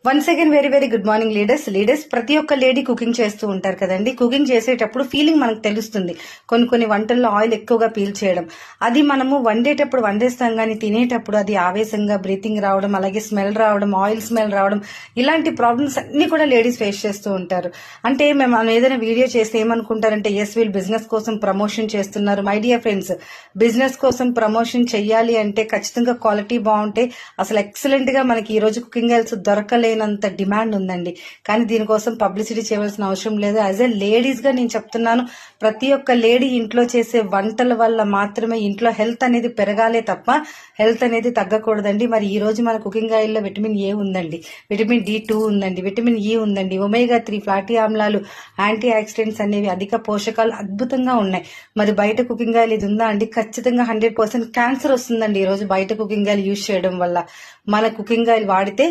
Once again very very good morning leaders ప్రతి ఒక్క lady cooking చేస్తూ ఉంటారు కదండి. కుకింగ్ చేసేటప్పుడు ఫీలింగ్ మనకు తెలుస్తుంది. కొన్ని వంటల్లో ఆయిల్ ఎక్కువగా పీల్ చేయడం, అది మనము వండేటప్పుడు వండేస్తాం కానీ తినేటప్పుడు అది ఆవేశంగా బ్రీతింగ్ రావడం, అలాగే స్మెల్ రావడం, ఆయిల్ స్మెల్ రావడం, ఇలాంటి ప్రాబ్లమ్స్ అన్ని కూడా లేడీస్ ఫేస్ చేస్తూ ఉంటారు. అంటే మనం ఏదైనా వీడియో చేస్తే ఏమనుకుంటారంటే ఎస్ వీళ్ళు బిజినెస్ కోసం ప్రమోషన్ చేస్తున్నారు. మై డియర్ ఫ్రెండ్స్, బిజినెస్ కోసం ప్రమోషన్ చెయ్యాలి అంటే ఖచ్చితంగా క్వాలిటీ బాగుంటే అసలు ఎక్సలెంట్ గా మనకి ఈ రోజు కుకింగ్ ఆయిల్స్ దొరకలేనంత డిమాండ్ ఉందండి. కానీ దీనికోసం పబ్లిసిటీ చేయవలసిన అవసరం లేదు. యాజ్ ఎ లేడీస్ గా నేను చెప్తున్నాను, ప్రతి ఒక్క లేడీ ఇంట్లో చేసే వంటల వల్ల మాత్రమే ఇంట్లో హెల్త్ అనేది పెరగాలే తప్ప హెల్త్ అనేది తగ్గకూడదండి. మరి ఈ రోజు మన కుకింగ్ ఆయిల్ లో విటమిన్ ఏ ఉందండి, విటమిన్ D2 ఉందండి, విటమిన్ E ఉందండి, ఒమేగా 3 ఫ్లాటీ ఆమ్లాలు, యాంటీ ఆక్సిడెంట్స్ అనేవి, అధిక పోషకాలు అద్భుతంగా ఉన్నాయి. మరి బయట కుకింగ్ ఆయిల్ ఇది ఉందా అండి? ఖచ్చితంగా 100% క్యాన్సర్ వస్తుందండి ఈ రోజు బయట కుకింగ్ ఆయిల్ యూజ్ చేయడం వల్ల. మన కుకింగ్ ఆయిల్ వాడితే